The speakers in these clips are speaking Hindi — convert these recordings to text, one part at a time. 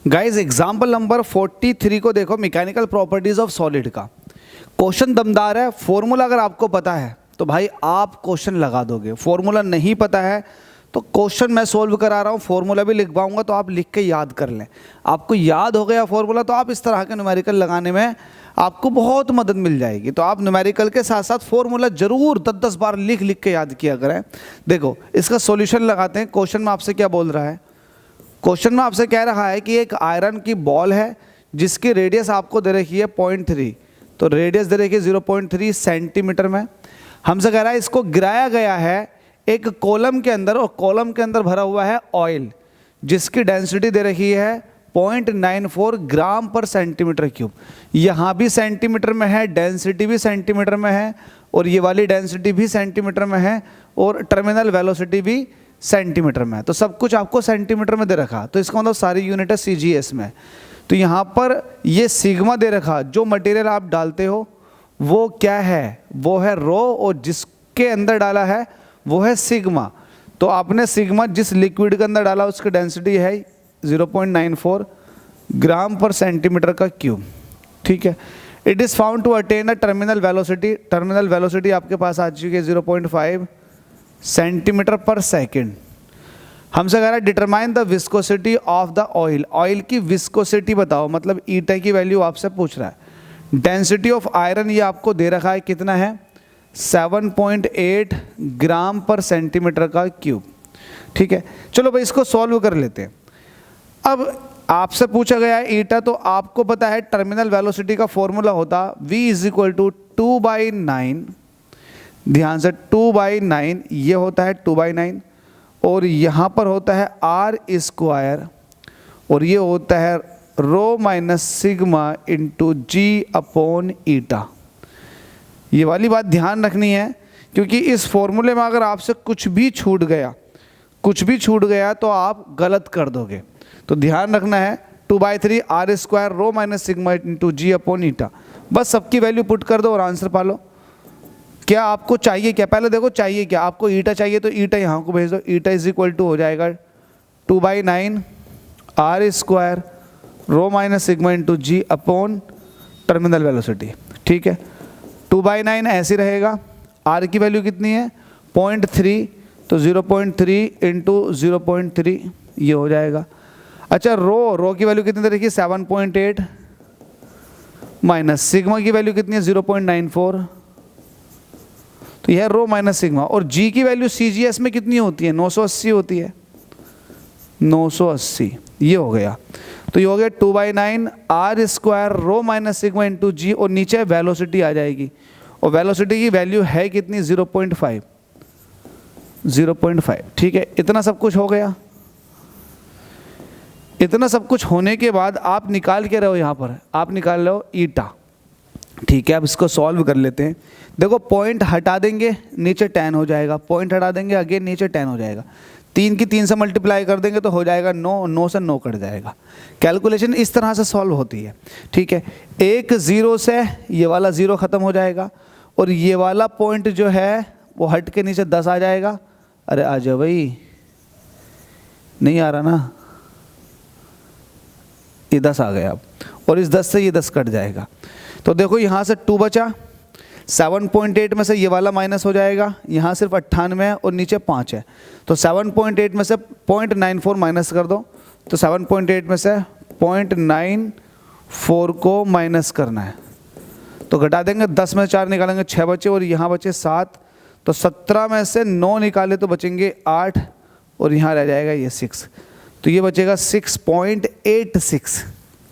गाइज एग्जाम्पल नंबर 43 को देखो, मैकेनिकल प्रॉपर्टीज ऑफ सॉलिड का क्वेश्चन दमदार है। फॉर्मूला अगर आपको पता है तो भाई आप क्वेश्चन लगा दोगे, फॉर्मूला नहीं पता है तो क्वेश्चन मैं सोल्व करा रहा हूँ, फॉर्मूला भी लिखवाऊंगा तो आप लिख के याद कर लें। आपको याद हो गया फॉर्मूला तो आप इस तरह के न्यूमेरिकल लगाने में आपको बहुत मदद मिल जाएगी। तो आप न्यूमेरिकल के साथ साथ फॉर्मूला जरूर 10-10 बार लिख लिख के याद किया करें। देखो इसका सॉल्यूशन लगाते हैं। क्वेश्चन में आपसे क्या बोल रहा है? क्वेश्चन में आपसे कह रहा है कि एक आयरन की बॉल है जिसकी रेडियस आपको दे रखी है 0.3, तो रेडियस दे रखी है 0.3 सेंटीमीटर में। हमसे कह रहा है इसको गिराया गया है एक कॉलम के अंदर और कॉलम के अंदर भरा हुआ है ऑयल जिसकी डेंसिटी दे रखी है 0.94 ग्राम पर सेंटीमीटर क्यूब। यहाँ भी सेंटीमीटर में है, डेंसिटी भी सेंटीमीटर में है और ये वाली डेंसिटी भी सेंटीमीटर में है और टर्मिनल वेलोसिटी भी सेंटीमीटर में है। तो सब कुछ आपको सेंटीमीटर में दे रखा, तो इसका मतलब सारी यूनिट है सीजीएस में। तो यहाँ पर ये सिग्मा दे रखा, जो मटेरियल आप डालते हो वो क्या है? वो है रो, और जिसके अंदर डाला है वो है सिग्मा। तो आपने सिग्मा जिस लिक्विड के अंदर डाला उसकी डेंसिटी है 0.94 ग्राम पर सेंटीमीटर का क्यूब। ठीक है। It is found to attain a terminal velocity. Terminal velocity आपके पास आ चुकी है 0.5 सेंटीमीटर पर सेकेंड। हमसे कह रहा है determine the viscosity of the oil. Oil की विस्कोसिटी बताओ, मतलब ईटा की वैल्यू आपसे पूछ रहा है। डेंसिटी ऑफ आयरन ये आपको दे रखा है, कितना है? 7.8 ग्राम पर सेंटीमीटर का क्यूब। ठीक है, चलो भाई इसको सॉल्व कर लेते हैं। अब आपसे पूछा गया है ईटा, तो आपको पता है टर्मिनल वेलोसिटी का फॉर्मूला होता v = 2/9। ध्यान से 2/9 ये होता है 2/9 और यहाँ पर होता है r² और ये होता है रो माइनस सिग्मा इंटू g/ईटा। ये वाली बात ध्यान रखनी है क्योंकि इस फॉर्मूले में अगर आपसे कुछ भी छूट गया तो आप गलत कर दोगे। तो ध्यान रखना है 2/3 r² rho minus sigma into g/ईटा। बस सबकी वैल्यू पुट कर दो और आंसर पालो। क्या आपको चाहिए क्या? पहले देखो चाहिए क्या आपको। ईटा चाहिए तो ईटा यहाँ को भेज दो। ईटा = हो जाएगा 2/9 r² rho minus sigma into g/ terminal velocity. ठीक है, 2/9 ऐसे रहेगा। r की वैल्यू कितनी है? 0.3, तो 0.3 इंटू 0.3 ये हो जाएगा। अच्छा, रो की वैल्यू कितनी देखिए 7.8 माइनस सिग्मा की वैल्यू कितनी है 0.94, तो यह रो माइनस सिग्मा। और g की वैल्यू CGS में कितनी होती है? 980 होती है, 980 ये हो गया। तो ये हो गया 2/9 r² rho minus sigma into g और नीचे वेलोसिटी आ जाएगी और वेलोसिटी की वैल्यू है कितनी? 0.5। ठीक है, इतना सब कुछ हो गया। इतना सब कुछ होने के बाद आप निकाल के रहो, यहाँ पर आप निकाल लो ईटा। ठीक है, अब इसको सॉल्व कर लेते हैं। देखो पॉइंट हटा देंगे नीचे 10 हो जाएगा, पॉइंट हटा देंगे अगेन नीचे 10 हो जाएगा। 3 की 3 से मल्टीप्लाई कर देंगे तो हो जाएगा 9, 9 से 9 कट जाएगा। कैलकुलेशन इस तरह से सॉल्व होती है। ठीक है, एक 0 से ये वाला 0 ख़त्म हो जाएगा और ये वाला पॉइंट जो है वो हट के नीचे 10 आ जाएगा। अरे आ जाओ भाई, नहीं आ रहा ना, ये 10 आ गया अब, और इस 10 से ये 10 कट जाएगा। तो देखो यहाँ से 2 बचा, 7.8 में से ये वाला माइनस हो जाएगा, यहाँ सिर्फ 98 है और नीचे 5 है। तो 7.8 में से 0.94 माइनस कर दो, तो 7.8 में से 0.94 को माइनस करना है तो घटा देंगे। 10 में 4 निकालेंगे 6 बचे और यहाँ बचे 7, तो 17 में से 9 निकाले तो बचेंगे 8 और यहाँ रह जाएगा ये 6, तो ये बचेगा 6.86।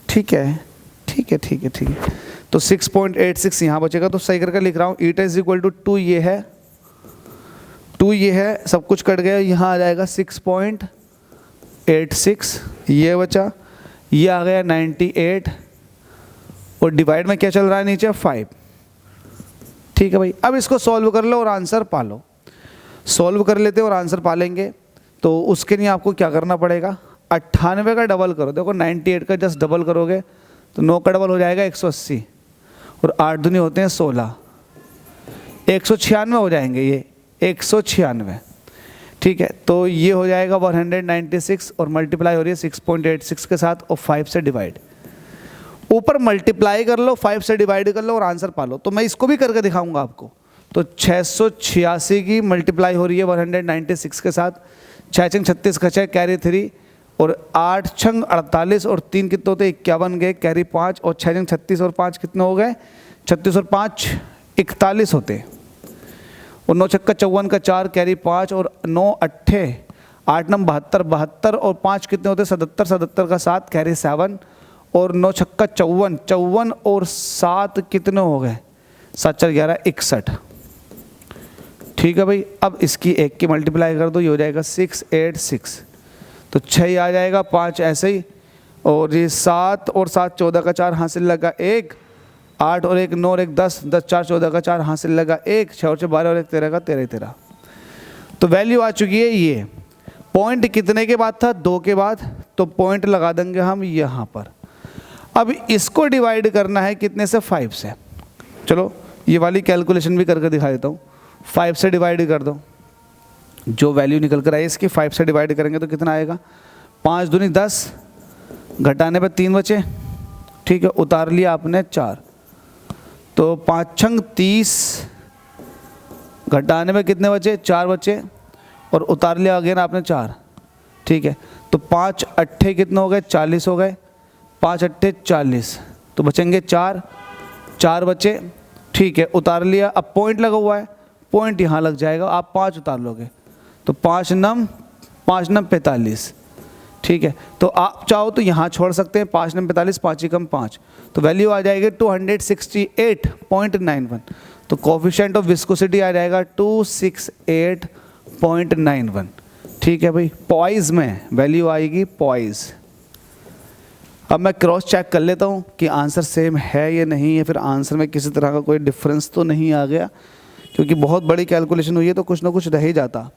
ठीक है, ठीक है, ठीक है, ठीक है। तो 6.86 यहाँ बचेगा, तो सही करके लिख रहा हूँ। ईटा = 2 ये है, 2 ये है, सब कुछ कट गया, यहाँ आ जाएगा 6.86 ये बचा, ये आ गया 98 और डिवाइड में क्या चल रहा है नीचे 5। ठीक है भाई, अब इसको सॉल्व कर लो और आंसर पा लो। सॉल्व कर लेते और आंसर पा लेंगे। तो उसके लिए आपको क्या करना पड़ेगा? 98 का डबल करो। देखो 98 का जस्ट डबल करोगे तो 9 का डबल हो जाएगा 180 और 8 दूनी होते हैं 16, 196 हो जाएंगे ये 196। ठीक है, तो ये हो जाएगा 196 और मल्टीप्लाई हो रही है 6.86 के साथ और 5 से डिवाइड। ऊपर मल्टीप्लाई कर लो, 5 से डिवाइड कर लो और आंसर पा लो। तो मैं इसको भी करके दिखाऊंगा आपको। तो 686 की मल्टीप्लाई हो रही है 196 के साथ, 6 छंग 36 का 6 कैरी 3 और 8 छंग 48 और 3 कितने होते 51 गए कैरी 5 और 6 छंग 36 और 5 कितने हो गए 36 और 5 41 होते और 9 छक्का 54 का 4 कैरी 5 और 9 अट्ठे 8 नम 72 72 और 5 कितने होते 77 77 का 7 कैरी 7 और 9 छक्का 54 54 और 7 कितने हो गए 7 4 11 61। ठीक है भाई, अब इसकी एक की मल्टीप्लाई कर दो, ये हो जाएगा 686। तो 6 आ जाएगा, 5 ऐसे ही और ये 7 और 7 14 का 4 हासिल लगा 1, 8 और 1 9 और 1 10 10 4 14 का 4 हासिल लगा 1, 6 और 6 12 और 1 13 का 13 13। तो वैल्यू आ चुकी है ये। पॉइंट कितने के बाद था 2 के बाद, तो पॉइंट लगा देंगे हम यहाँ पर। अब इसको डिवाइड करना है कितने से 5 से। चलो ये वाली कैलकुलेशन भी करके दिखा देता हूँ। 5 से डिवाइड कर दो, जो वैल्यू निकल कर आई इसकी 5 से डिवाइड करेंगे तो कितना आएगा 5 दूनी 10, घटाने पे 3 बचे। ठीक है, उतार लिया आपने 4, तो 5 छंग 30, घटाने में कितने बचे 4 बचे और उतार लिया अगेन आपने 4। ठीक है, तो 5 अट्ठे कितने हो गए 40 हो गए, 5 अट्ठे 40, तो बचेंगे 4 4 बचे। ठीक है, उतार लिया। अब पॉइंट लगा हुआ है, पॉइंट यहाँ लग जाएगा, आप 5 उतार लोगे तो 5 नम 45। ठीक है, तो आप चाहो तो यहाँ छोड़ सकते हैं 5 नम 45, 5 ही कम 5, तो वैल्यू आ जाएगी 268.91। तो कोफिशिएंट ऑफ विस्कोसिटी आ जाएगा 268.91। ठीक है भाई, पॉइज में वैल्यू आएगी पॉइज। अब मैं क्रॉस चेक कर लेता हूँ कि आंसर सेम है या नहीं है, फिर आंसर में किसी तरह का कोई डिफरेंस तो नहीं आ गया, क्योंकि बहुत बड़ी कैलकुलेशन हुई है तो कुछ ना कुछ रह ही जाता।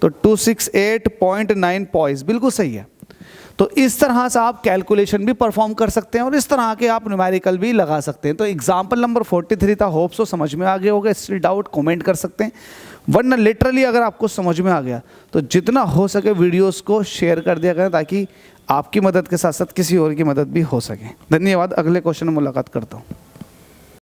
तो 268.9 पॉइज बिल्कुल सही है। तो इस तरह से आप कैलकुलेशन भी परफॉर्म कर सकते हैं और इस तरह के आप न्यूमेरिकल भी लगा सकते हैं। तो एग्जाम्पल नंबर 43 था, होप सो समझ में आ गया होगा। स्टिल डाउट कमेंट कर सकते हैं, वरना लिटरली अगर आपको समझ में आ गया तो जितना हो सके वीडियोस को शेयर कर दिया करें, ताकि आपकी मदद के साथ साथ किसी और की मदद भी हो सके। धन्यवाद, अगले क्वेश्चन में मुलाकात करता हूँ।